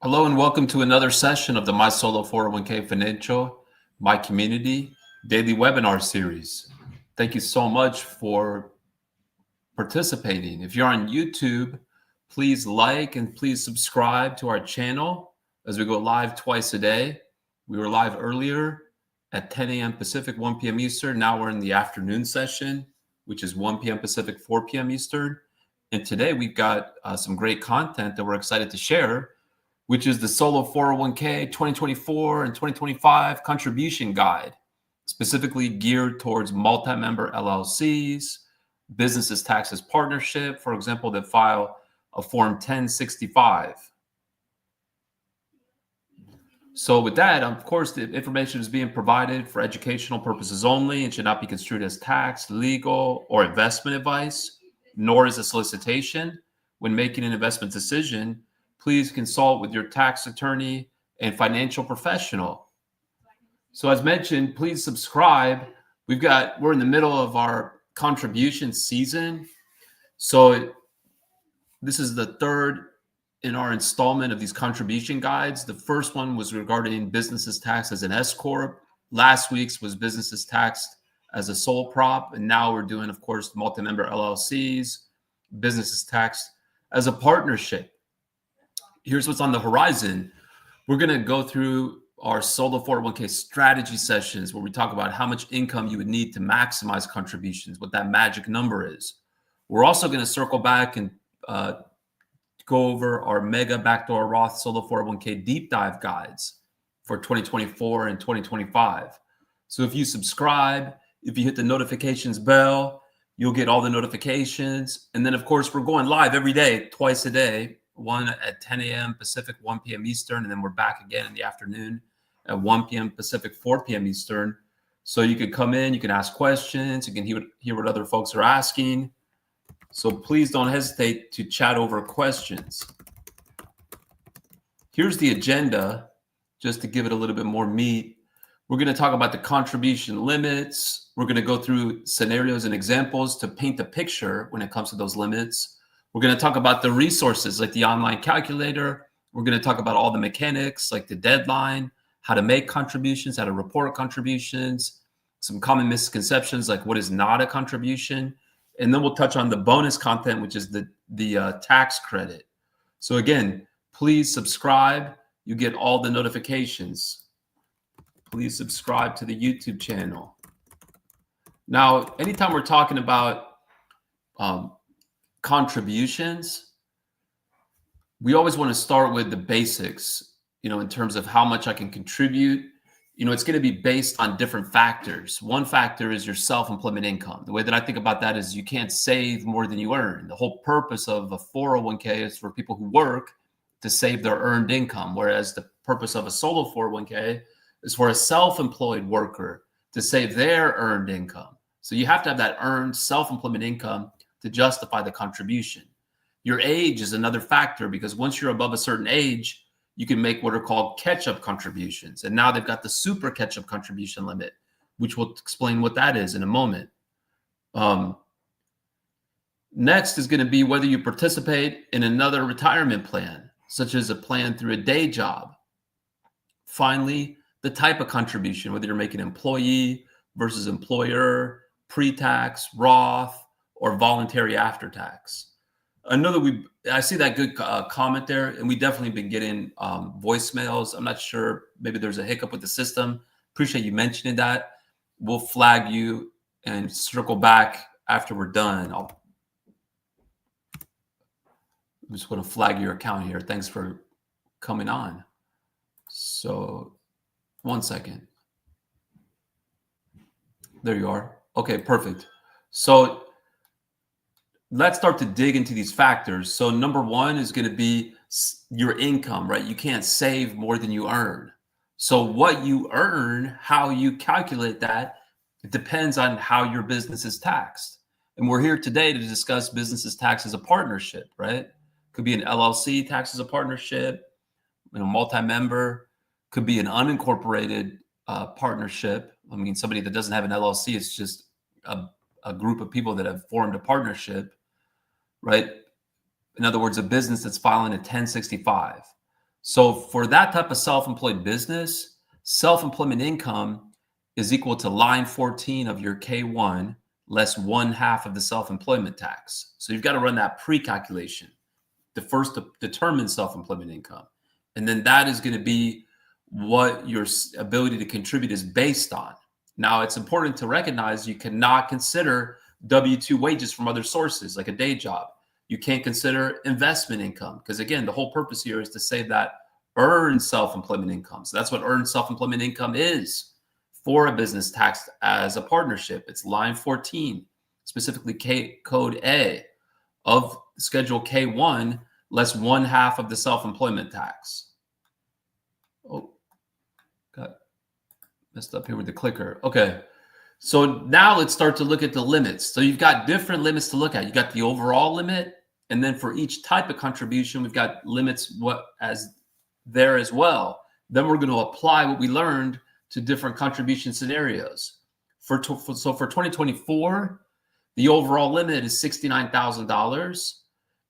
Hello and welcome to another session of the My Solo 401k Financial, My Community daily webinar series. Thank you so much for participating. If you're on YouTube, please like and please subscribe to our channel as we go live twice a day. We were live earlier at 10 a.m. Pacific, 1 p.m. Eastern. Now we're in the afternoon session, which is 1 p.m. Pacific, 4 p.m. Eastern. And today we've got some great content that we're excited to share, which is the Solo 401k 2024 and 2025 contribution guide, specifically geared towards multi-member LLCs, businesses taxes partnership, for example, that file a Form 1065. So with that, of course, the information is being provided for educational purposes only and should not be construed as tax, legal, or investment advice, nor is a solicitation. When making an investment decision, please consult with your tax attorney and financial professional. So as mentioned, please subscribe. We're in the middle of our contribution season. So this is the third in our installment of these contribution guides. The first one was regarding businesses taxed as an S corp. Last week's was businesses taxed as a sole prop. And now we're doing, of course, multi-member LLCs, businesses taxed as a partnership. Here's what's on the horizon. We're going to go through our Solo 401k strategy sessions where we talk about how much income you would need to maximize contributions, what that magic number is. We're also going to circle back and go over our mega Backdoor Roth Solo 401k deep dive guides for 2024 and 2025. So if you subscribe, if you hit the notifications bell, you'll get all the notifications. And then, of course, we're going live every day, twice a day. One at 10 a.m. Pacific, 1 p.m. Eastern, and then we're back again in the afternoon at 1 p.m. Pacific, 4 p.m. Eastern. So you can come in, you can ask questions, you can hear what other folks are asking. So please don't hesitate to chat over questions. Here's the agenda, just to give it a little bit more meat. We're going to talk about the contribution limits. We're going to go through scenarios and examples to paint the picture when it comes to those limits. We're going to talk about the resources like the online calculator. We're going to talk about all the mechanics like the deadline, how to make contributions, how to report contributions, some common misconceptions like what is not a contribution. And then we'll touch on the bonus content, which is the tax credit. So again, please subscribe. You get all the notifications. Please subscribe to the YouTube channel. Now, anytime we're talking about contributions, we always want to start with the basics, in terms of how much I can contribute. It's going to be based on different factors. One factor is your self-employment income. The way that I think about that is you can't save more than you earn. The whole purpose of a 401k is for people who work to save their earned income, whereas the purpose of a solo 401k is for a self-employed worker to save their earned income. So you have to have that earned self-employment income to justify the contribution. Your age is another factor because once you're above a certain age, you can make what are called catch-up contributions. And now they've got the super catch-up contribution limit, which we'll explain what that is in a moment. Next is going to be whether you participate in another retirement plan, such as a plan through a day job. Finally, the type of contribution, whether you're making employee versus employer, pre-tax, Roth, or voluntary after tax. I see that good comment there, and we definitely been getting voicemails. I'm not sure, maybe there's a hiccup with the system. Appreciate you mentioning that. We'll flag you and circle back after we're done. I'm just going to flag your account here. Thanks for coming on. So 1 second. There you are. Okay, perfect. So let's start to dig into these factors. So number one is going to be your income, right? You can't save more than you earn. So what you earn, how you calculate that, it depends on how your business is taxed. And we're here today to discuss businesses taxed as a partnership, right? Could be an LLC taxed as a partnership, multi-member, could be an unincorporated partnership. I mean, somebody that doesn't have an LLC, it's just a group of people that have formed a partnership, right? In other words, a business that's filing a 1065. So for that type of self-employed business, self-employment income is equal to line 14 of your K-1 less 1/2 of the self-employment tax. So you've got to run that pre-calculation to first determine self-employment income. And then that is going to be what your ability to contribute is based on. Now, it's important to recognize you cannot consider W-2 wages from other sources like a day job. You can't consider investment income because, again, the whole purpose here is to say that earned self-employment income. So that's what earned self-employment income is for a business taxed as a partnership. It's line 14, specifically code A of Schedule K-1 less 1/2 of the self-employment tax. Oh, got messed up here with the clicker. Okay. So now let's start to look at the limits. So you've got different limits to look at. You got the overall limit, and then for each type of contribution, we've got limits there as well. Then we're going to apply what we learned to different contribution scenarios. So for 2024, the overall limit is $69,000.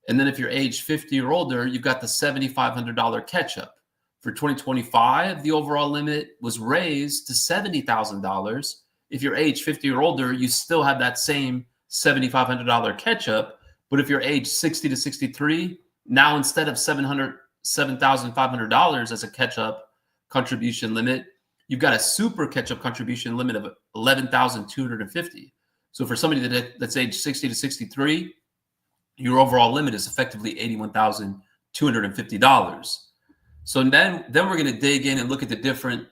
And then if you're age 50 or older, you've got the $7,500 catch-up. For 2025, the overall limit was raised to $70,000. If you're age 50 or older, you still have that same $7,500 catch-up. But if you're age 60 to 63, now instead of $7,500 as a catch-up contribution limit, you've got a super catch-up contribution limit of $11,250. So for somebody that's age 60 to 63, your overall limit is effectively $81,250. So then we're going to dig in and look at the different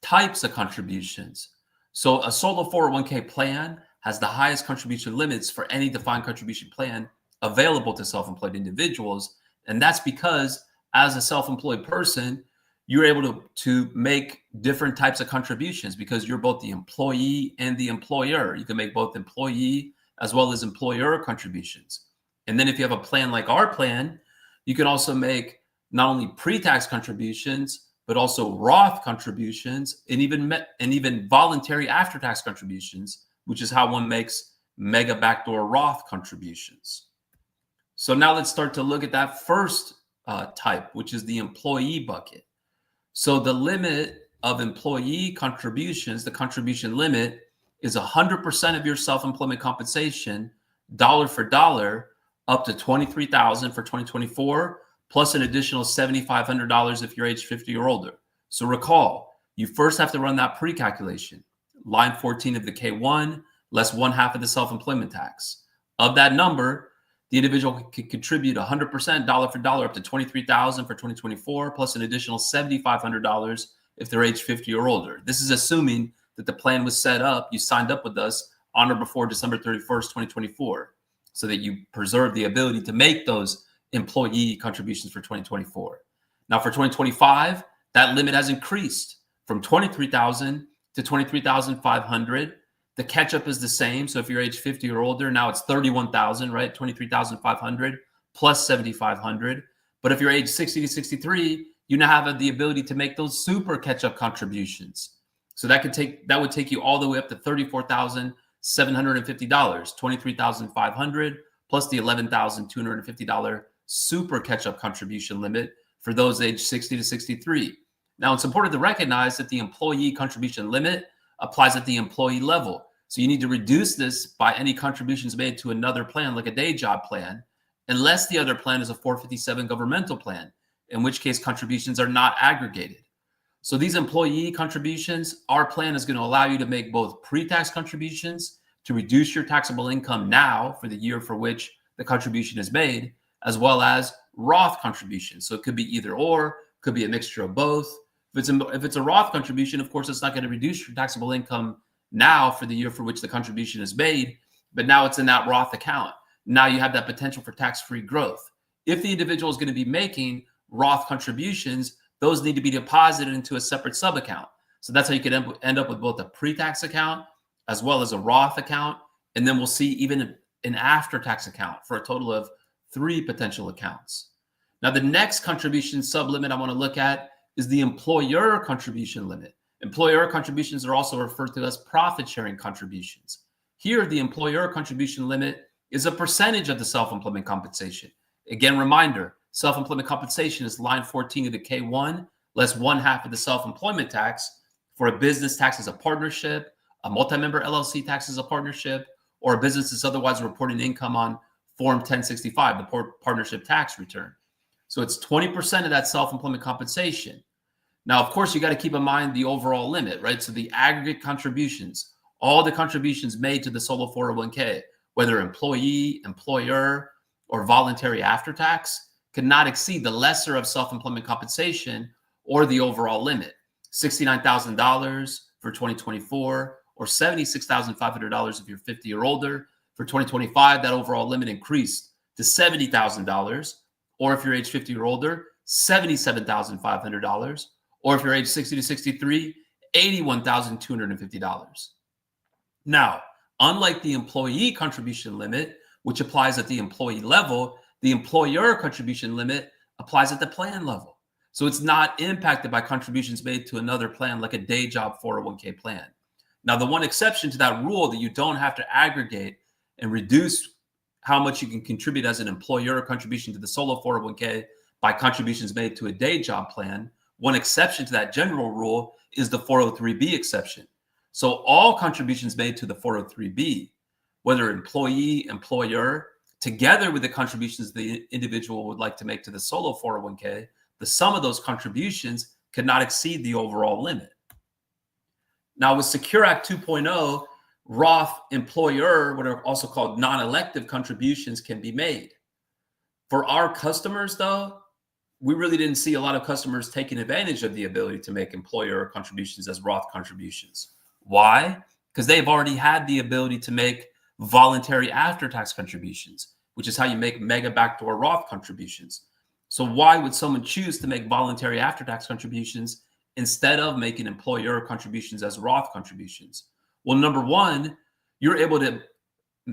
types of contributions. So a solo 401k plan has the highest contribution limits for any defined contribution plan available to self-employed individuals. And that's because as a self-employed person, you're able to make different types of contributions because you're both the employee and the employer. You can make both employee as well as employer contributions. And then if you have a plan like our plan, you can also make not only pre-tax contributions, but also Roth contributions and even voluntary after-tax contributions, which is how one makes mega backdoor Roth contributions. So now let's start to look at that first type, which is the employee bucket. So the limit of employee contributions, the contribution limit, is 100% of your self-employment compensation, dollar for dollar, up to $23,000 for 2024, plus an additional $7,500 if you're age 50 or older. So recall, you first have to run that pre-calculation, line 14 of the K-1, less 1/2 of the self-employment tax. Of that number, the individual can contribute 100% dollar for dollar up to $23,000 for 2024, plus an additional $7,500 if they're age 50 or older. This is assuming that the plan was set up, you signed up with us on or before December 31st, 2024, so that you preserve the ability to make those employee contributions for 2024. Now for 2025, that limit has increased from $23,000 to $23,500. The catch-up is the same. So if you're age 50 or older, now it's $31,000, right? $23,500 plus $7,500. But if you're age 60 to 63, you now have the ability to make those super catch-up contributions. So that would take you all the way up to $34,750, $23,500 plus the $11,250 super catch-up contribution limit for those age 60 to 63. Now, it's important to recognize that the employee contribution limit applies at the employee level. So you need to reduce this by any contributions made to another plan, like a day job plan, unless the other plan is a 457 governmental plan, in which case contributions are not aggregated. So these employee contributions, our plan is going to allow you to make both pre-tax contributions to reduce your taxable income now for the year for which the contribution is made, as well as Roth contributions. So it could be either or, could be a mixture of both. If it's a Roth contribution, of course, it's not going to reduce your taxable income now for the year for which the contribution is made, but now it's in that Roth account. Now you have that potential for tax-free growth. If the individual is going to be making Roth contributions, those need to be deposited into a separate sub-account. So that's how you could end up with both a pre-tax account as well as a Roth account. And then we'll see even an after-tax account for a total of 3 potential accounts. Now, the next contribution sub-limit I want to look at is the employer contribution limit. Employer contributions are also referred to as profit-sharing contributions. Here, the employer contribution limit is a percentage of the self-employment compensation. Again, reminder, self-employment compensation is line 14 of the K-1, less 1/2 of the self-employment tax for a business tax as a partnership, a multi-member LLC tax as a partnership, or a business is otherwise reporting income on Form 1065, the partnership tax return. So it's 20% of that self-employment compensation. Now, of course, you got to keep in mind the overall limit, right? So the aggregate contributions, all the contributions made to the solo 401k, whether employee, employer, or voluntary after tax, cannot exceed the lesser of self-employment compensation or the overall limit, $69,000 for 2024 or $76,500 if you're 50 or older. For 2025, that overall limit increased to $70,000, or if you're age 50 or older, $77,500, or if you're age 60 to 63, $81,250. Now, unlike the employee contribution limit, which applies at the employee level, the employer contribution limit applies at the plan level. So it's not impacted by contributions made to another plan like a day job 401k plan. Now, the one exception to that rule that you don't have to aggregate and reduce how much you can contribute as an employer contribution to the solo 401k by contributions made to a day job plan, one exception to that general rule is the 403b exception. So all contributions made to the 403b, whether employee, employer, together with the contributions the individual would like to make to the solo 401k, the sum of those contributions cannot exceed the overall limit. Now with Secure Act 2.0, Roth employer, what are also called non-elective contributions, can be made. For our customers, though, we really didn't see a lot of customers taking advantage of the ability to make employer contributions as Roth contributions. Why? Because they've already had the ability to make voluntary after-tax contributions, which is how you make mega backdoor Roth contributions. So why would someone choose to make voluntary after-tax contributions instead of making employer contributions as Roth contributions? Well, number one, you're able to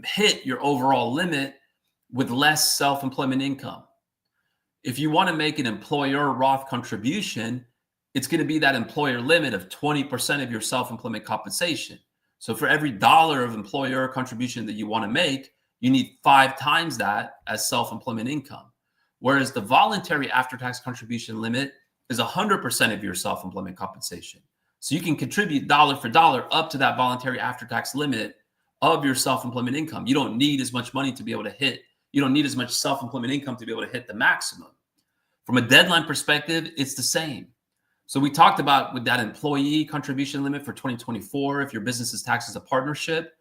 hit your overall limit with less self-employment income. If you want to make an employer Roth contribution, it's going to be that employer limit of 20% of your self-employment compensation. So for every dollar of employer contribution that you want to make, you need 5 times that as self-employment income. Whereas the voluntary after-tax contribution limit is 100% of your self-employment compensation. So you can contribute dollar for dollar up to that voluntary after-tax limit of your self-employment income. You don't need as much money to be able to hit. You don't need as much self-employment income to be able to hit the maximum. From a deadline perspective, it's the same. So we talked about with that employee contribution limit for 2024, if your business is taxed as a partnership,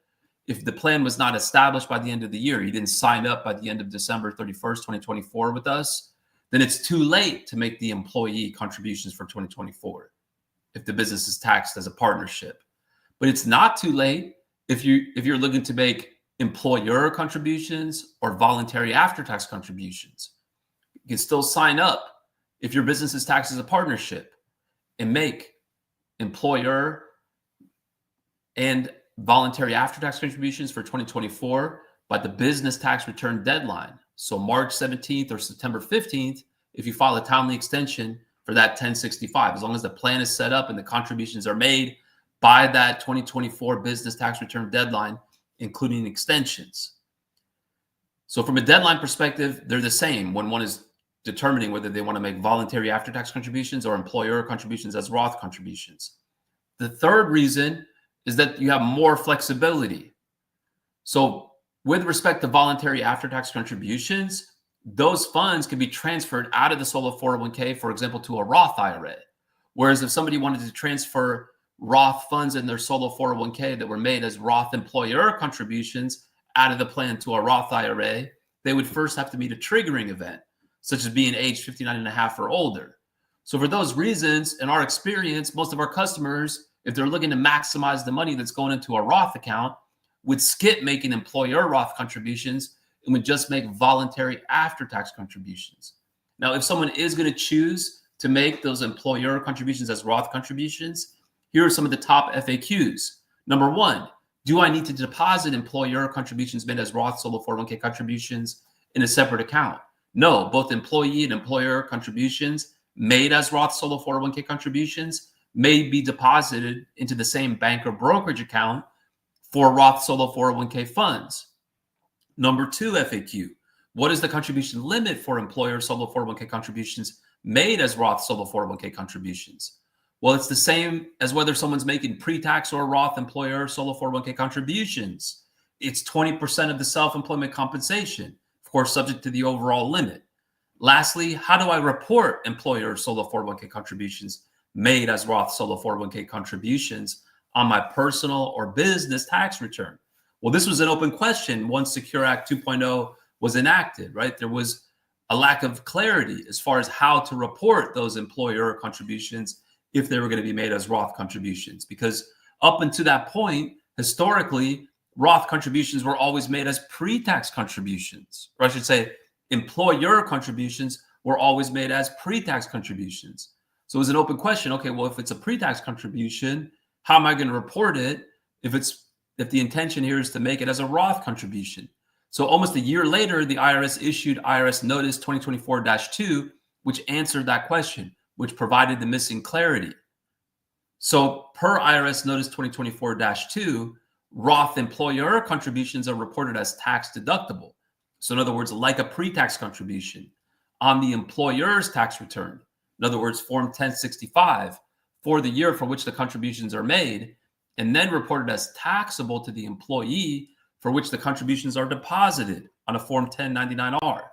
if the plan was not established by the end of the year, you didn't sign up by the end of December 31st, 2024 with us, then it's too late to make the employee contributions for 2024 if the business is taxed as a partnership. But it's not too late if you're looking to make employer contributions or voluntary after-tax contributions. You can still sign up if your business is taxed as a partnership and make employer and voluntary after-tax contributions for 2024 by the business tax return deadline. So March 17th or September 15th, if you file a timely extension for that 1065, as long as the plan is set up and the contributions are made by that 2024 business tax return deadline, including extensions. So from a deadline perspective, they're the same when one is determining whether they want to make voluntary after-tax contributions or employer contributions as Roth contributions. The third reason is that you have more flexibility. So with respect to voluntary after-tax contributions, those funds can be transferred out of the solo 401k, for example, to a Roth IRA. Whereas if somebody wanted to transfer Roth funds in their solo 401k that were made as Roth employer contributions out of the plan to a Roth IRA, they would first have to meet a triggering event, such as being age 59 and a half or older. So for those reasons, in our experience, most of our customers, if they're looking to maximize the money that's going into a Roth account, would skip making employer Roth contributions and would just make voluntary after-tax contributions. Now, if someone is going to choose to make those employer contributions as Roth contributions, here are some of the top FAQs. Number one, do I need to deposit employer contributions made as Roth solo 401k contributions in a separate account? No, both employee and employer contributions made as Roth solo 401k contributions may be deposited into the same bank or brokerage account for Roth solo 401k funds. Number two FAQ, what is the contribution limit for employer solo 401k contributions made as Roth solo 401k contributions? Well, it's the same as whether someone's making pre-tax or Roth employer solo 401k contributions. It's 20% of the self-employment compensation, of course, subject to the overall limit. Lastly, how do I report employer solo 401k contributions made as Roth solo 401k contributions on my personal or business tax return? Well, this was an open question once Secure Act 2.0 was enacted, right? There was a lack of clarity as far as how to report those employer contributions if they were going to be made as Roth contributions. Because up until that point, historically, Roth contributions were always made as pre-tax contributions, or I should say, employer contributions were always made as pre-tax contributions. So it was an open question. Okay, well, if it's a pre-tax contribution, how am I going to report it if the intention here is to make it as a Roth contribution? So almost a year later, the IRS issued IRS Notice 2024-2, which answered that question, which provided the missing clarity. So per IRS Notice 2024-2, Roth employer contributions are reported as tax deductible. So in other words, like a pre-tax contribution on the employer's tax return. In other words, Form 1065 for the year for which the contributions are made, and then reported as taxable to the employee for which the contributions are deposited on a Form 1099-R.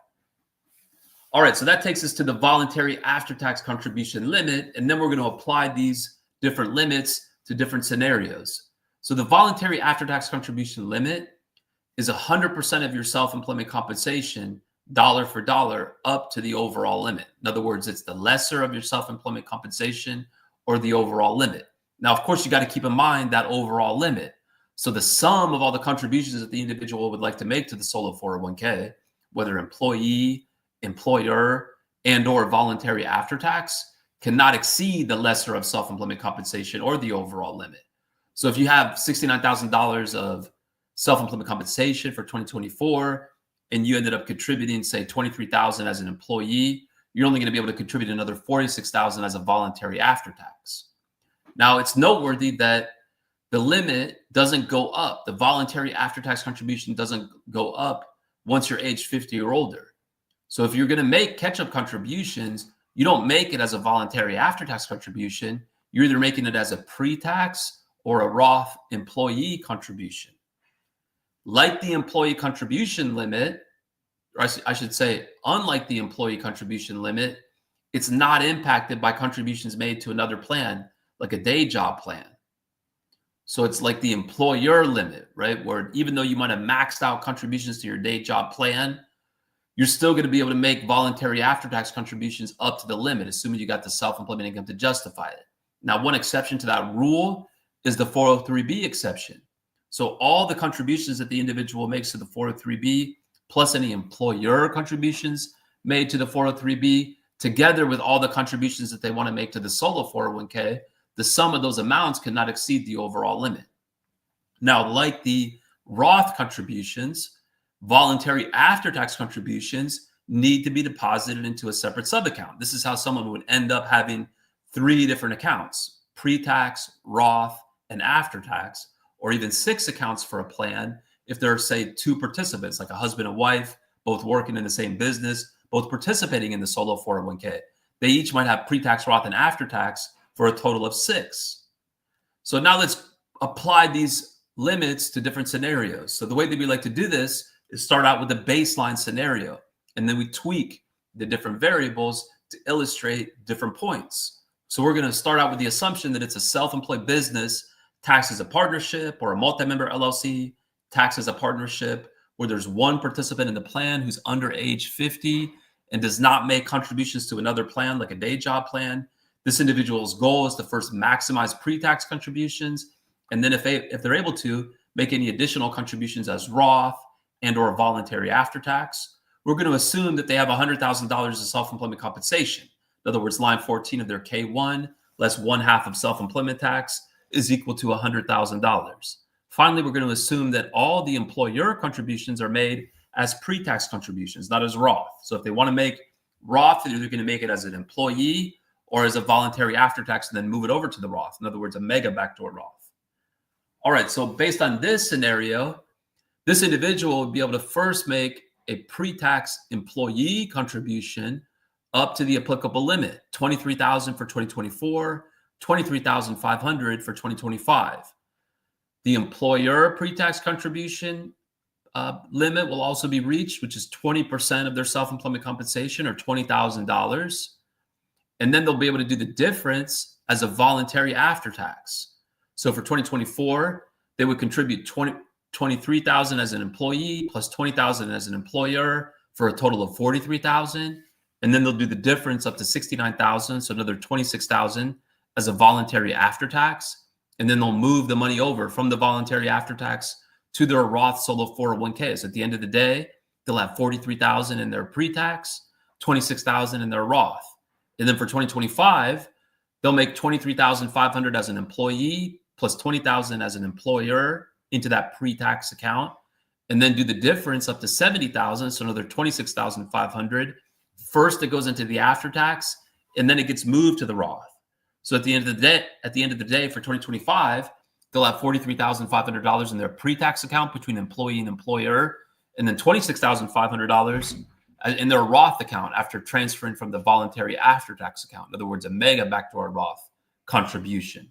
All right, so that takes us to the voluntary after-tax contribution limit, and then we're going to apply these different limits to different scenarios. So the voluntary after-tax contribution limit is 100% of your self-employment compensation, dollar for dollar, up to the overall limit. In other words, it's the lesser of your self-employment compensation or the overall limit. Now, of course, you got to keep in mind that overall limit. So the sum of all the contributions that the individual would like to make to the solo 401k, whether employee, employer, and or voluntary after tax, cannot exceed the lesser of self-employment compensation or the overall limit. So if you have $69,000 of self-employment compensation for 2024, and you ended up contributing, say, $23,000 as an employee, you're only going to be able to contribute another $46,000 as a voluntary after tax. Now, it's noteworthy that the limit doesn't go up. The voluntary after-tax contribution doesn't go up once you're age 50 or older. So if you're going to make catch-up contributions, you don't make it as a voluntary after-tax contribution. You're either making it as a pre-tax or a Roth employee contribution. Like the employee contribution limit, or I should say, unlike the employee contribution limit, it's not impacted by contributions made to another plan, like a day job plan. So it's like the employer limit, right? Where even though you might have maxed out contributions to your day job plan, you're still going to be able to make voluntary after-tax contributions up to the limit, assuming you got the self-employment income to justify it. Now, one exception to that rule is the 403B exception. So all the contributions that the individual makes to the 403B, plus any employer contributions made to the 403B, together with all the contributions that they want to make to the solo 401k, the sum of those amounts cannot exceed the overall limit. Now, like the Roth contributions, voluntary after-tax contributions need to be deposited into a separate sub-account. This is how someone would end up having 3 different accounts: pre-tax, Roth, and after-tax, or even 6 accounts for a plan if there are, say, 2 participants, like a husband and wife, both working in the same business, both participating in the solo 401k. They each might have pre-tax, Roth, and after-tax for a total of 6. So now let's apply these limits to different scenarios. So the way that we like to do this is start out with a baseline scenario, and then we tweak the different variables to illustrate different points. So we're going to start out with the assumption that it's a self-employed business, taxed as a partnership, or a multi-member LLC, taxed as a partnership, where there's one participant in the plan who's under age 50 and does not make contributions to another plan, like a day job plan. This individual's goal is to first maximize pre-tax contributions, and then if they're able to, make any additional contributions as Roth and or voluntary after-tax. We're going to assume that they have $100,000 of self-employment compensation. In other words, line 14 of their K-1 less 1/2 of self-employment tax is equal to $100,000. Finally, we're going to assume that all the employer contributions are made as pre-tax contributions, not as Roth. So if they want to make Roth, they're either going to make it as an employee or as a voluntary after-tax and then move it over to the Roth. In other words, a mega backdoor Roth. All right, so based on this scenario, this individual would be able to first make a pre-tax employee contribution up to the applicable limit, $23,000 for 2024, $23,500 for 2025. The employer pre-tax contribution limit will also be reached, which is 20% of their self-employment compensation, or $20,000. And then they'll be able to do the difference as a voluntary after tax. So for 2024, they would contribute $23,000 as an employee plus $20,000 as an employer for a total of $43,000. And then they'll do the difference up to $69,000, so another $26,000 as a voluntary after tax. And then they'll move the money over from the voluntary after tax to their Roth solo 401k. So at the end of the day, they'll have $43,000 in their pre-tax, $26,000 in their Roth. And then for 2025, they'll make $23,500 as an employee plus $20,000 as an employer into that pre-tax account, and then do the difference up to $70,000, so another $26,500. First, it goes into the after tax, and then it gets moved to the Roth. So at the end of the day, for 2025, they'll have $43,500 in their pre-tax account between employee and employer, and then $26,500 in their Roth account after transferring from the voluntary after-tax account. In other words, a mega backdoor Roth contribution.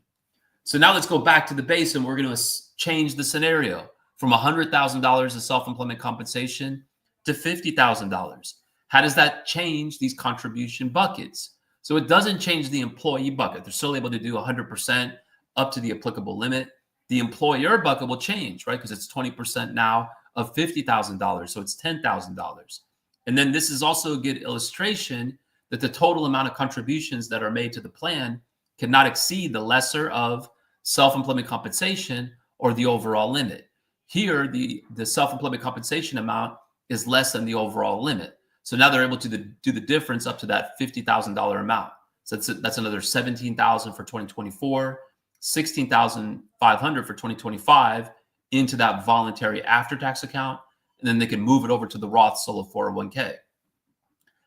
So now let's go back to the base, and we're going to change the scenario from $100,000 of self-employment compensation to $50,000. How does that change these contribution buckets? So it doesn't change the employee bucket. They're still able to do 100% up to the applicable limit. The employer bucket will change, right? Because it's 20% now of $50,000. So it's $10,000. And then this is also a good illustration that the total amount of contributions that are made to the plan cannot exceed the lesser of self-employment compensation or the overall limit. Here, the self-employment compensation amount is less than the overall limit. So now they're able to do the difference up to that $50,000 amount. So that's another $17,000 for 2024, $16,500 for 2025 into that voluntary after-tax account, and then they can move it over to the Roth solo 401k.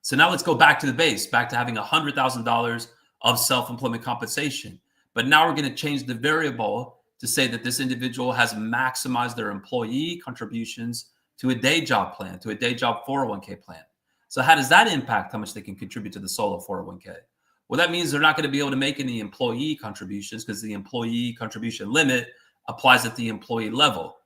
So now let's go back to the base, back to having $100,000 of self-employment compensation. But now we're going to change the variable to say that this individual has maximized their employee contributions to a day job plan, to a day job 401k plan. So how does that impact how much they can contribute to the solo 401k? Well, that means they're not going to be able to make any employee contributions because the employee contribution limit applies at the employee level,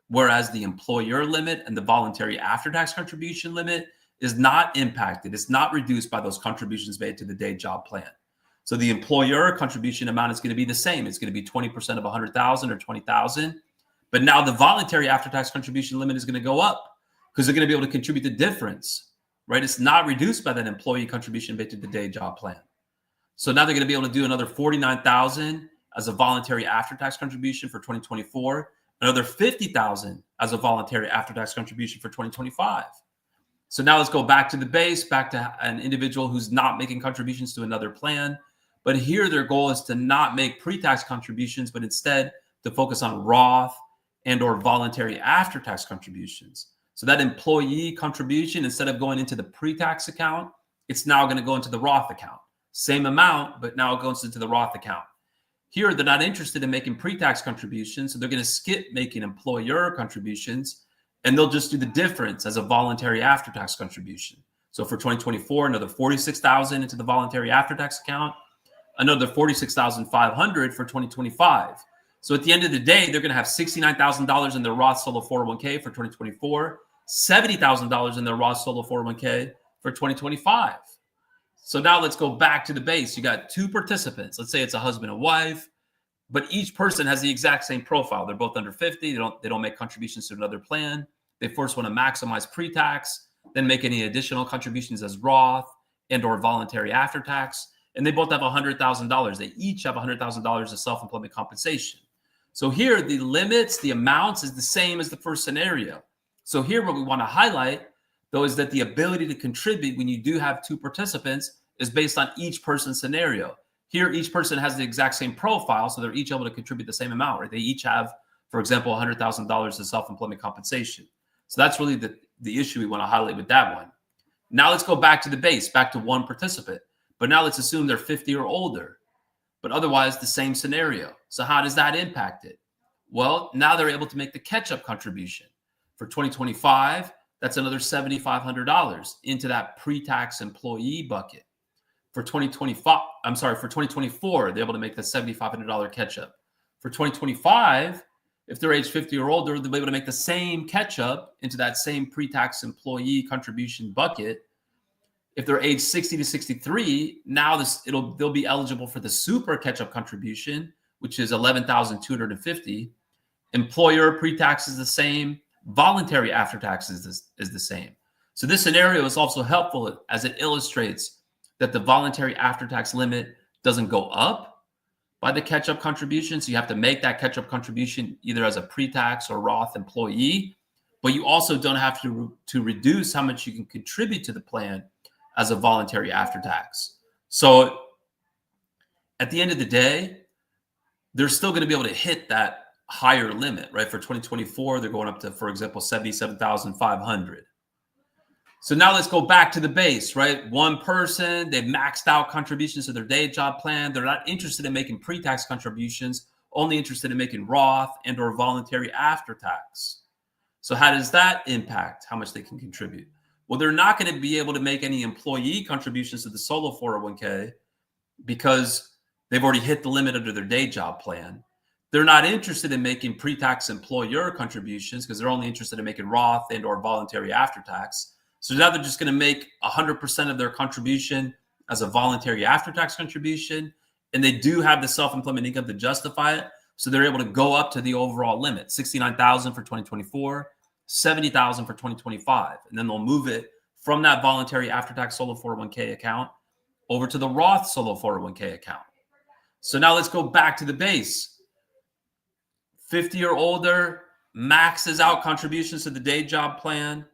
whereas the employer limit and the voluntary after-tax contribution limit is not impacted. It's not reduced by those contributions made to the day job plan. So the employer contribution amount is going to be the same. It's going to be 20% of 100,000 or 20,000. But now the voluntary after-tax contribution limit is going to go up because they're going to be able to contribute the difference, right? It's not reduced by that employee contribution made to the day job plan. So now they're going to be able to do another 49,000 as a voluntary after-tax contribution for 2024, another 50,000 as a voluntary after-tax contribution for 2025. So now let's go back to the base, back to an individual who's not making contributions to another plan. But here their goal is to not make pre-tax contributions, but instead to focus on Roth and or voluntary after-tax contributions. So that employee contribution, instead of going into the pre-tax account, it's now going to go into the Roth account. Same amount, but now it goes into the Roth account. Here, they're not interested in making pre-tax contributions, so they're going to skip making employer contributions, and they'll just do the difference as a voluntary after-tax contribution. So for 2024, another $46,000 into the voluntary after-tax account, another $46,500 for 2025. So at the end of the day, they're going to have $69,000 in their Roth solo 401k for 2024, $70,000 in their Roth solo 401k for 2025. So now let's go back to the base. You got two participants. Let's say it's a husband and wife, but each person has the exact same profile. They're both under 50. They don't make contributions to another plan. They first want to maximize pre-tax, then make any additional contributions as Roth and or voluntary after-tax. And they both have $100,000. They each have $100,000 of self-employment compensation. So here, the limits, the amounts is the same as the first scenario. So here, what we want to highlight, though, is that the ability to contribute when you do have two participants is based on each person's scenario. Here, each person has the exact same profile, so they're each able to contribute the same amount, right? They each have, for example, $100,000 of self-employment compensation. So that's really the issue we want to highlight with that one. Now let's go back to the base, back to one participant. But now let's assume they're 50 or older, but otherwise the same scenario. So how does that impact it? Well, now they're able to make the catch-up contribution. For 2025, That's another $7,500 into that pre-tax employee bucket. For 2024, they're able to make the $7,500 catch up. For 2025, if they're age 50 or older, they'll be able to make the same catch up into that same pre-tax employee contribution bucket. If they're age 60 to 63, now they'll be eligible for the super catch-up contribution, which is $11,250. Employer pre-tax is the same. Voluntary after-tax is the same. So this scenario is also helpful as it illustrates that the voluntary after-tax limit doesn't go up by the catch-up contribution. So you have to make that catch-up contribution either as a pre-tax or Roth employee, but you also don't have to reduce how much you can contribute to the plan as a voluntary after-tax. So at the end of the day, they're still going to be able to hit that higher limit, right? For 2024, they're going up to, for example, $77,500. So now let's go back to the base, right? One person, they've maxed out contributions to their day job plan. They're not interested in making pre-tax contributions, only interested in making Roth and or voluntary after-tax. So how does that impact how much they can contribute? Well, they're not going to be able to make any employee contributions to the solo 401k because they've already hit the limit under their day job plan. They're not interested in making pre-tax employer contributions because they're only interested in making Roth and or voluntary after-tax. So now they're just going to make 100% of their contribution as a voluntary after-tax contribution, and they do have the self-employment income to justify it. So they're able to go up to the overall limit, $69,000 for 2024, $70,000 for 2025, and then they'll move it from that voluntary after-tax solo 401k account over to the Roth solo 401k account. So now let's go back to the base. 50 or older, maxes out contributions to the day job plan.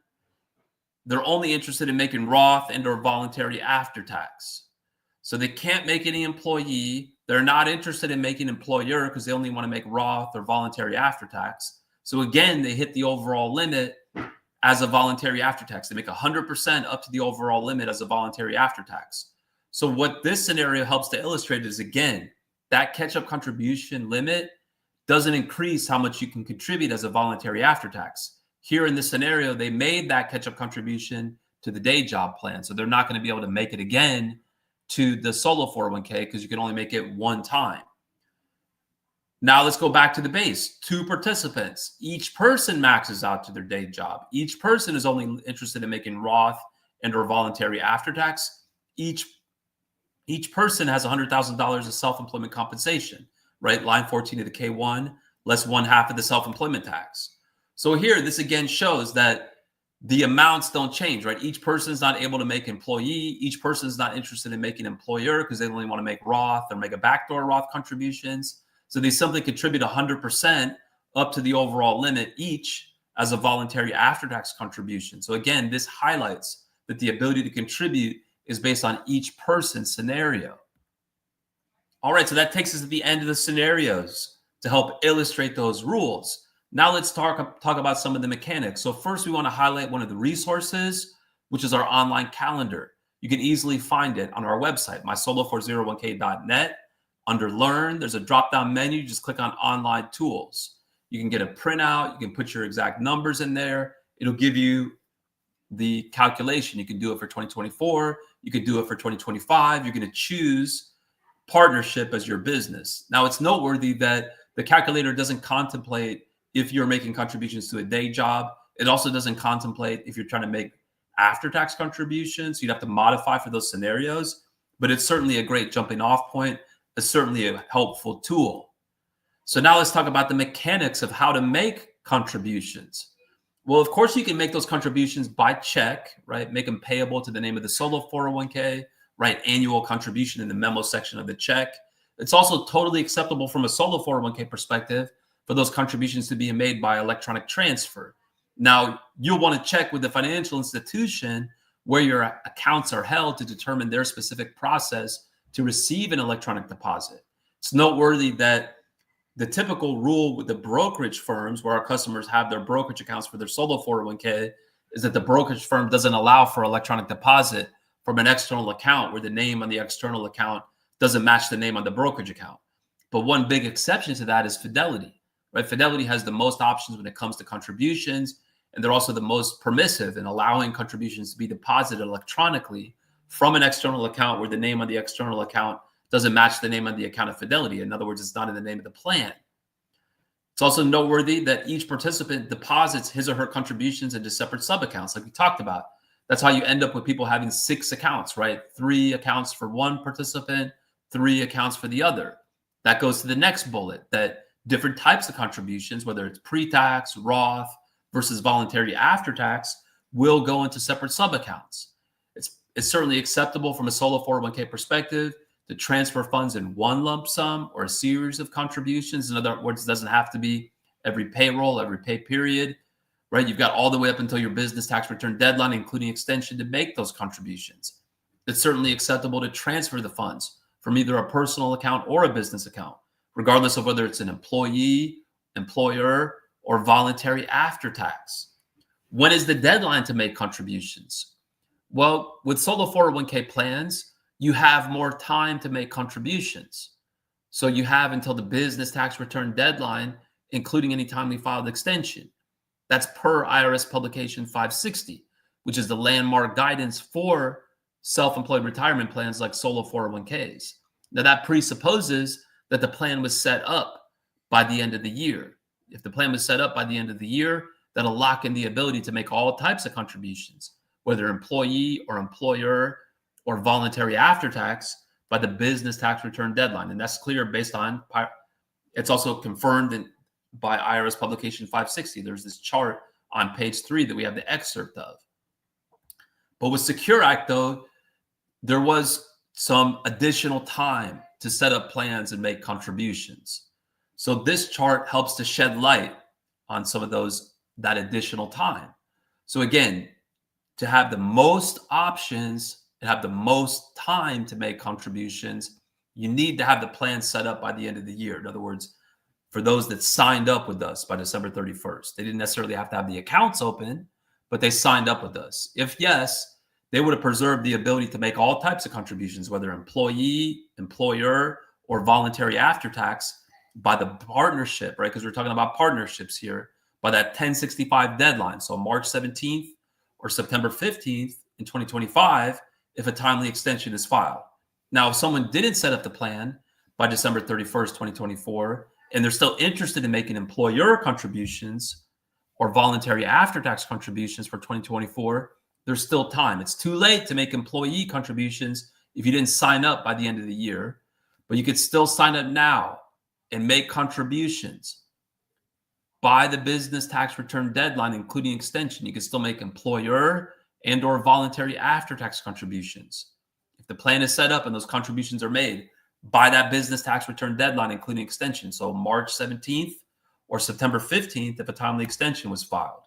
They're only interested in making Roth and or voluntary after-tax. So they can't make any employee. They're not interested in making employer because they only want to make Roth or voluntary after-tax. So again, they hit the overall limit as a voluntary after-tax. They make 100% up to the overall limit as a voluntary after-tax. So what this scenario helps to illustrate is, again, that catch-up contribution limit doesn't increase how much you can contribute as a voluntary after-tax. Here in this scenario, they made that catch-up contribution to the day job plan. So they're not going to be able to make it again to the solo 401k because you can only make it one time. Now let's go back to the base. 2 participants. Each person maxes out to their day job. Each person is only interested in making Roth and or voluntary after-tax. Each person has $100,000 of self-employment compensation, right? Line 14 of the K-1, less 1/2 of the self-employment tax. So here, this again shows that the amounts don't change, right? Each person is not able to make employee. Each person is not interested in making employer because they only want to make Roth or make a backdoor Roth contributions. So they simply contribute 100% up to the overall limit each as a voluntary after-tax contribution. So again, this highlights that the ability to contribute is based on each person's scenario. All right, so that takes us to the end of the scenarios to help illustrate those rules. Now let's talk about some of the mechanics. So first, we want to highlight one of the resources, which is our online calendar. You can easily find it on our website, mysolo401k.net. Under Learn, there's a drop-down menu. You just click on Online Tools. You can get a printout. You can put your exact numbers in there. It'll give you the calculation. You can do it for 2024. You can do it for 2025. You're going to choose partnership as your business. Now, it's noteworthy that the calculator doesn't contemplate if you're making contributions to a day job. It also doesn't contemplate if you're trying to make after-tax contributions. You'd have to modify for those scenarios, but it's certainly a great jumping off point. It's certainly a helpful tool. So now let's talk about the mechanics of how to make contributions. Well, of course, you can make those contributions by check, right? Make them payable to the name of the solo 401k, write annual contribution in the memo section of the check. It's also totally acceptable from a solo 401k perspective for those contributions to be made by electronic transfer. Now, you'll want to check with the financial institution where your accounts are held to determine their specific process to receive an electronic deposit. It's noteworthy that the typical rule with the brokerage firms where our customers have their brokerage accounts for their solo 401k is that the brokerage firm doesn't allow for electronic deposit from an external account where the name on the external account doesn't match the name on the brokerage account. But one big exception to that is Fidelity, right? Fidelity has the most options when it comes to contributions. And they're also the most permissive in allowing contributions to be deposited electronically from an external account where the name on the external account doesn't match the name on the account of Fidelity. In other words, it's not in the name of the plan. It's also noteworthy that each participant deposits his or her contributions into separate sub-accounts, like we talked about. That's how you end up with people having 6 accounts, right? 3 accounts for one participant, 3 accounts for the other. That goes to the next bullet, that different types of contributions, whether it's pre-tax, Roth versus voluntary after tax, will go into separate sub-accounts. It's certainly acceptable from a solo 401k perspective to transfer funds in one lump sum or a series of contributions. In other words, it doesn't have to be every payroll, every pay period, right? You've got all the way up until your business tax return deadline, including extension, to make those contributions. It's certainly acceptable to transfer the funds from either a personal account or a business account, regardless of whether it's an employee, employer, or voluntary after tax. When is the deadline to make contributions? Well, with solo 401k plans, you have more time to make contributions. So you have until the business tax return deadline, including any timely filed extension. That's per IRS publication 560, which is the landmark guidance for self-employed retirement plans like solo 401ks. Now that presupposes that the plan was set up by the end of the year. If the plan was set up by the end of the year, that'll lock in the ability to make all types of contributions, whether employee or employer or voluntary after tax, by the business tax return deadline. And that's clear based on, it's also confirmed by IRS publication 560. There's this chart on page 3 that we have the excerpt of. But with Secure Act, though, there was some additional time to set up plans and make contributions. So this chart helps to shed light on some of that additional time. So again, to have the most options and have the most time to make contributions, you need to have the plan set up by the end of the year. In other words, for those that signed up with us by December 31st, they didn't necessarily have to have the accounts open, but they signed up with us. If yes, they would have preserved the ability to make all types of contributions, whether employee, employer, or voluntary after tax, by the partnership, right? Because we're talking about partnerships here, by that 1065 deadline. So March 17th or September 15th in 2025, if a timely extension is filed. Now, if someone didn't set up the plan by December 31st, 2024, and they're still interested in making employer contributions or voluntary after-tax contributions for 2024, there's still time. It's too late to make employee contributions if you didn't sign up by the end of the year, but you could still sign up now and make contributions by the business tax return deadline, including extension. You can still make employer and or voluntary after-tax contributions. If the plan is set up and those contributions are made by that business tax return deadline, including extension, so March 17th or September 15th, if a timely extension was filed.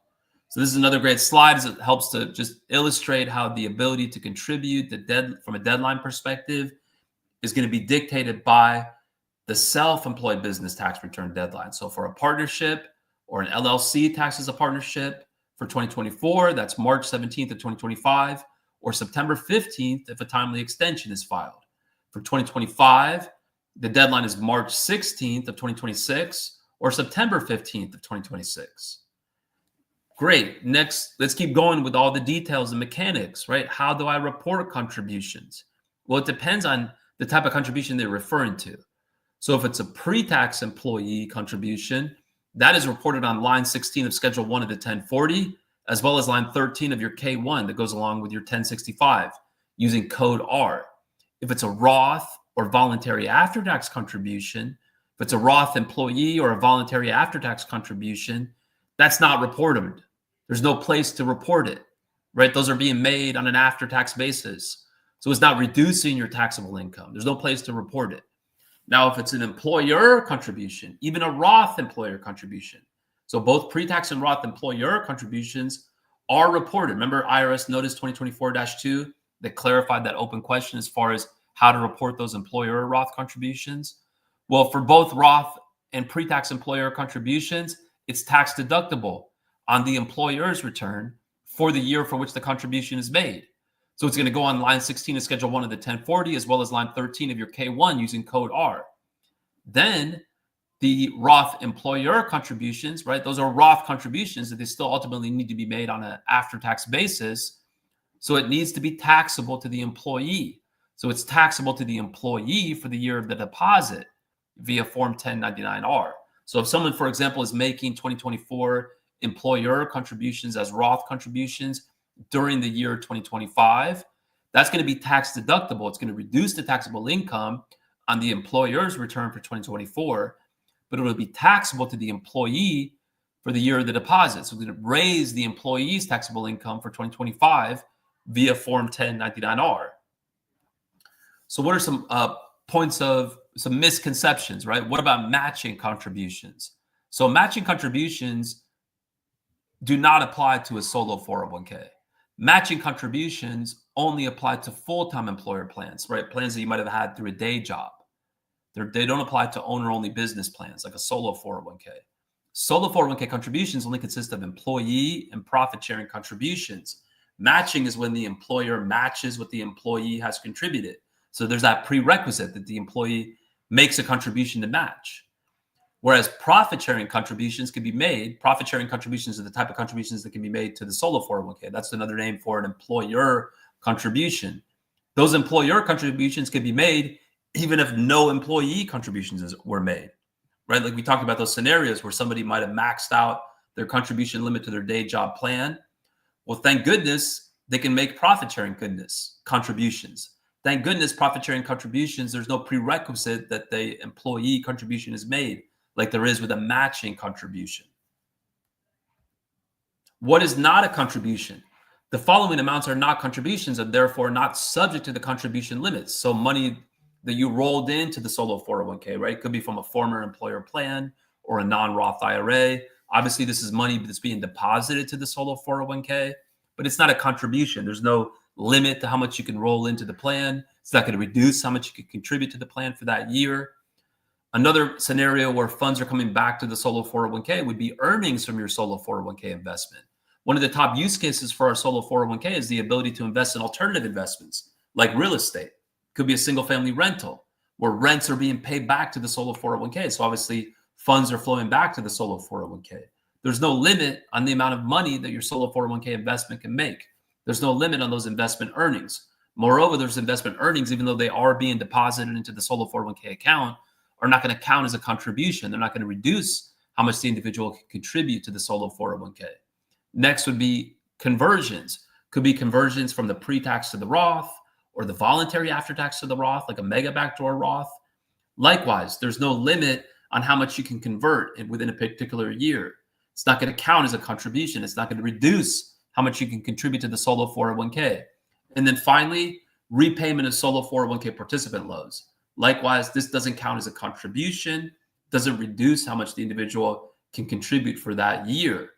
So this is another great slide, as it helps to just illustrate how the ability to contribute from a deadline perspective is going to be dictated by the self-employed business tax return deadline. So for a partnership or an LLC taxes a partnership for 2024, that's March 17th of 2025, or September 15th if a timely extension is filed. For 2025, the deadline is March 16th of 2026 or September 15th of 2026. Great. Next, let's keep going with all the details and mechanics, right? How do I report contributions? Well, it depends on the type of contribution they're referring to. So if it's a pre-tax employee contribution, that is reported on line 16 of Schedule 1 of the 1040, as well as line 13 of your K-1 that goes along with your 1065 using code R. If it's a Roth or voluntary after-tax contribution, if it's a Roth employee or a voluntary after-tax contribution, that's not reported. There's no place to report it, right? Those are being made on an after-tax basis. So it's not reducing your taxable income. There's no place to report it. Now, if it's an employer contribution, even a Roth employer contribution, so both pre-tax and Roth employer contributions are reported. Remember IRS Notice 2024-2 that clarified that open question as far as how to report those employer Roth contributions? Well, for both Roth and pre-tax employer contributions, it's tax deductible on the employer's return for the year for which the contribution is made. So it's going to go on line 16 of Schedule 1 of the 1040, as well as line 13 of your K-1 using code R. Then the Roth employer contributions, right? Those are Roth contributions that they still ultimately need to be made on an after-tax basis. So it needs to be taxable to the employee. So it's taxable to the employee for the year of the deposit via Form 1099-R. So if someone, for example, is making 2024 employer contributions as Roth contributions during the year 2025, that's going to be tax deductible. It's going to reduce the taxable income on the employer's return for 2024, but it will be taxable to the employee for the year of the deposit. So we're going to raise the employee's taxable income for 2025 via Form 1099-R. So what are some points of some misconceptions, right? What about matching contributions? So matching contributions do not apply to a solo 401k. Matching contributions only apply to full-time employer plans, right? Plans that you might have had through a day job. They don't apply to owner-only business plans like a solo 401k. Solo 401k contributions only consist of employee and profit-sharing contributions. Matching is when the employer matches what the employee has contributed. So there's that prerequisite that the employee makes a contribution to match. Whereas profit-sharing contributions can be made. Profit-sharing contributions are the type of contributions that can be made to the solo 401k. That's another name for an employer contribution. Those employer contributions can be made even if no employee contributions were made, right? Like we talked about those scenarios where somebody might have maxed out their contribution limit to their day job plan. Well, thank goodness they can make profit-sharing contributions. Thank goodness profit-sharing contributions, there's no prerequisite that the employee contribution is made like there is with a matching contribution. What is not a contribution? The following amounts are not contributions and therefore not subject to the contribution limits. So money that you rolled into the solo 401k, right? It could be from a former employer plan or a non-Roth IRA. Obviously, this is money that's being deposited to the solo 401k, but it's not a contribution. There's no limit to how much you can roll into the plan. It's not going to reduce how much you can contribute to the plan for that year. Another scenario where funds are coming back to the solo 401k would be earnings from your solo 401k investment. One of the top use cases for our solo 401k is the ability to invest in alternative investments like real estate. Could be a single family rental where rents are being paid back to the solo 401k. So obviously funds are flowing back to the solo 401k. There's no limit on the amount of money that your solo 401k investment can make. There's no limit on those investment earnings. Moreover, those investment earnings, even though they are being deposited into the solo 401k account, are not going to count as a contribution. They're not going to reduce how much the individual can contribute to the solo 401k. Next would be conversions. Could be conversions from the pre-tax to the Roth or the voluntary after-tax to the Roth, like a mega backdoor Roth. Likewise, there's no limit on how much you can convert within a particular year. It's not going to count as a contribution. It's not going to reduce how much you can contribute to the solo 401k. And then finally, repayment of solo 401k participant loans. Likewise, this doesn't count as a contribution, doesn't reduce how much the individual can contribute for that year.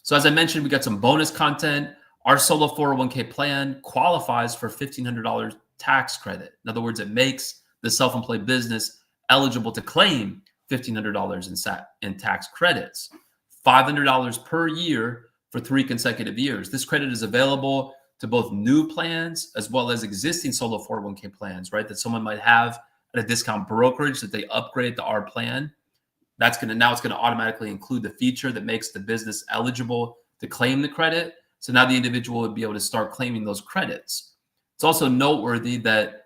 So as I mentioned, we got some bonus content. Our solo 401k plan qualifies for $1,500 tax credit. In other words, it makes the self-employed business eligible to claim $1,500 in tax credits, $500 per year for 3 consecutive years. This credit is available to both new plans as well as existing solo 401k plans, right? That someone might have at a discount brokerage that they upgrade to our plan. It's going to automatically include the feature that makes the business eligible to claim the credit. So now the individual would be able to start claiming those credits. It's also noteworthy that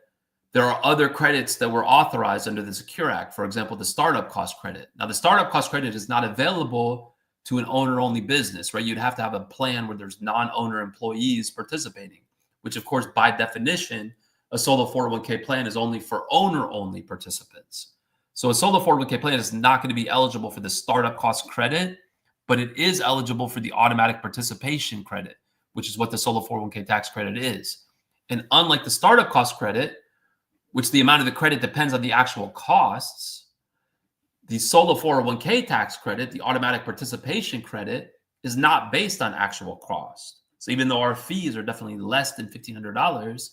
there are other credits that were authorized under the Secure Act. For example, the startup cost credit. Now, the startup cost credit is not available to an owner-only business, right? You'd have to have a plan where there's non-owner employees participating, which of course, by definition, a solo 401k plan is only for owner-only participants. So a solo 401k plan is not going to be eligible for the startup cost credit, but it is eligible for the automatic participation credit, which is what the solo 401k tax credit is. And unlike the startup cost credit, which the amount of the credit depends on the actual costs, the solo 401k tax credit, the automatic participation credit, is not based on actual cost. So even though our fees are definitely less than $1,500,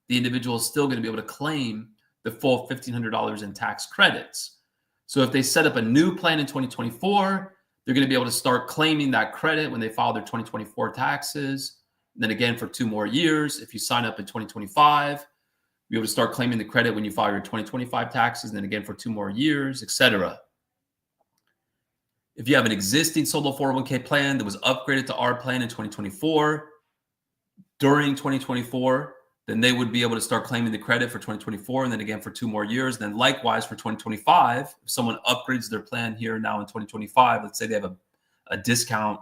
the individual is still going to be able to claim the full $1,500 in tax credits. So if they set up a new plan in 2024, they're going to be able to start claiming that credit when they file their 2024 taxes. And then again, for 2 more years, if you sign up in 2025, you'll be able to start claiming the credit when you file your 2025 taxes, and then again for 2 more years, etc. If you have an existing solo 401k plan that was upgraded to our plan in 2024, during 2024, then they would be able to start claiming the credit for 2024 and then again for 2 more years. Then likewise for 2025, if someone upgrades their plan here now in 2025, let's say they have a discount,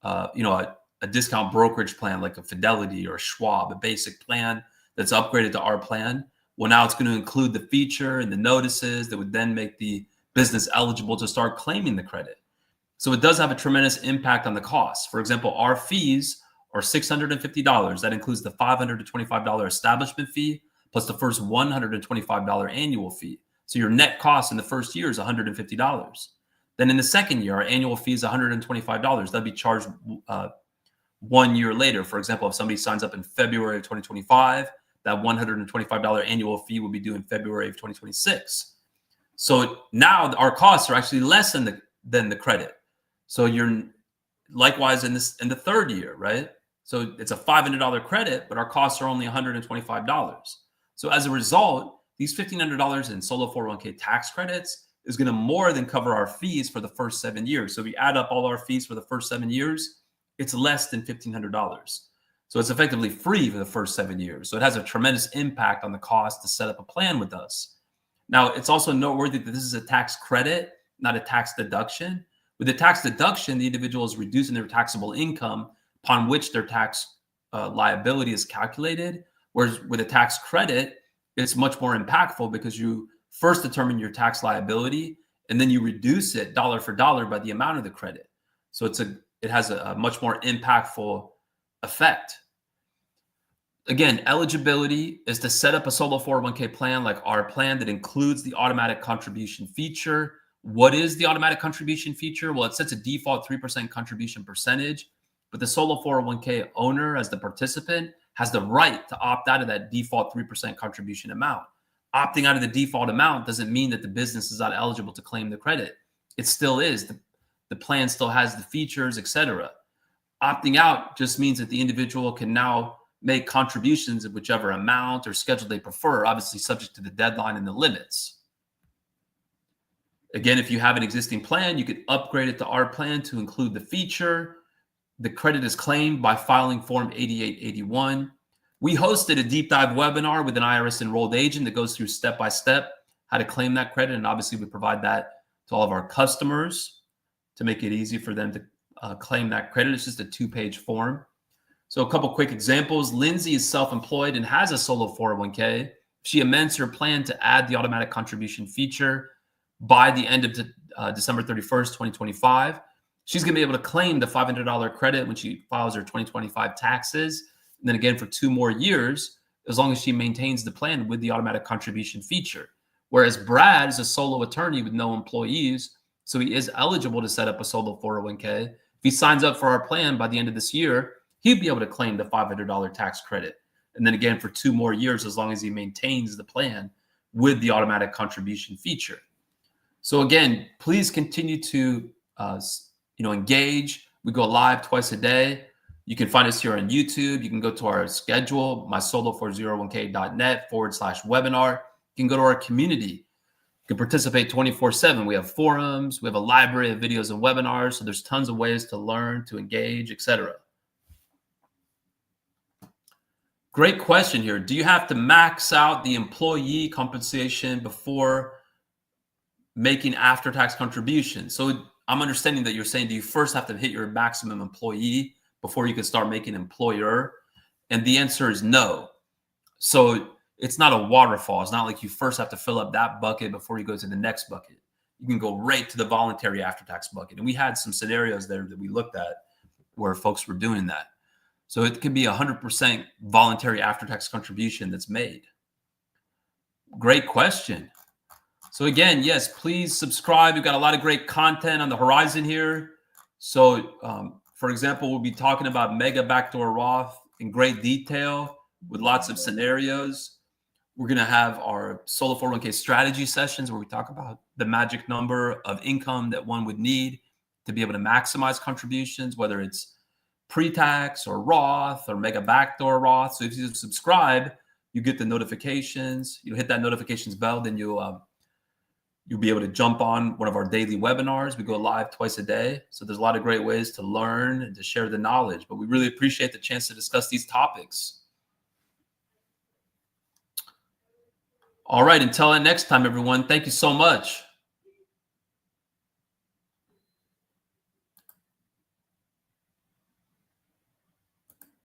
a discount brokerage plan like a Fidelity or a Schwab, a basic plan that's upgraded to our plan. Well, now it's going to include the feature and the notices that would then make the business eligible to start claiming the credit. So it does have a tremendous impact on the cost. For example, our fees are $650. That includes the $500 to $25 establishment fee plus the first $125 annual fee. So your net cost in the first year is $150. Then in the second year, our annual fee is $125. That'd be charged 1 year later. For example, if somebody signs up in February of 2025, that $125 annual fee will be due in February of 2026. So now our costs are actually less than the credit. So you're likewise in the third year, right? So it's a $500 credit, but our costs are only $125. So as a result, these $1,500 in solo 401k tax credits is going to more than cover our fees for the first 7 years. So if we add up all our fees for the first 7 years, it's less than $1,500. So it's effectively free for the first 7 years. So it has a tremendous impact on the cost to set up a plan with us. Now, it's also noteworthy that this is a tax credit, not a tax deduction. With the tax deduction, the individual is reducing their taxable income upon which their tax liability is calculated. Whereas with a tax credit, it's much more impactful because you first determine your tax liability and then you reduce it dollar for dollar by the amount of the credit. So it has a much more impactful effect. Again, eligibility is to set up a solo 401k plan like our plan that includes the automatic contribution feature. What is the automatic contribution feature? Well, it sets a default 3% contribution percentage, but the solo 401k owner as the participant has the right to opt out of that default 3% contribution amount. Opting out of the default amount doesn't mean that the business is not eligible to claim the credit. It still is. The plan still has the features, etc. Opting out just means that the individual can now make contributions of whichever amount or schedule they prefer, obviously subject to the deadline and the limits. Again, if you have an existing plan, you could upgrade it to our plan to include the feature. The credit is claimed by filing Form 8881. We hosted a deep dive webinar with an IRS enrolled agent that goes through step-by-step how to claim that credit. And obviously we provide that to all of our customers to make it easy for them to claim that credit. It's just a 2-page form. So a couple quick examples. Lindsay is self-employed and has a solo 401k. She amends her plan to add the automatic contribution feature by the end of December 31st, 2025. She's going to be able to claim the $500 credit when she files her 2025 taxes. And then again for 2 more years, as long as she maintains the plan with the automatic contribution feature. Whereas Brad is a solo attorney with no employees, so he is eligible to set up a solo 401k. If he signs up for our plan by the end of this year, he'd be able to claim the $500 tax credit. And then again for 2 more years, as long as he maintains the plan with the automatic contribution feature. So again, please continue to engage. We go live twice a day. You can find us here on YouTube. You can go to our schedule, mysolo401k.net/webinar. You can go to our community. You can participate 24/7. We have forums. We have a library of videos and webinars. So there's tons of ways to learn, to engage, etc. Great question here. Do you have to max out the employee compensation before making after-tax contributions? So I'm understanding that you're saying, do you first have to hit your maximum employee before you can start making employer? And the answer is no. So it's not a waterfall. It's not like you first have to fill up that bucket before you go to the next bucket. You can go right to the voluntary after-tax bucket. And we had some scenarios there that we looked at where folks were doing that. So it could be 100% voluntary after-tax contribution that's made. Great question. So again, yes, please subscribe. We've got a lot of great content on the horizon here. So for example, we'll be talking about mega backdoor Roth in great detail with lots of scenarios. We're going to have our solo 401k strategy sessions where we talk about the magic number of income that one would need to be able to maximize contributions, whether it's pre-tax or Roth or mega backdoor Roth. So if you subscribe, you get the notifications. You hit that notifications bell, then you'll You'll be able to jump on one of our daily webinars. We go live twice a day. So there's a lot of great ways to learn and to share the knowledge. But we really appreciate the chance to discuss these topics. All right. Until next time, everyone. Thank you so much.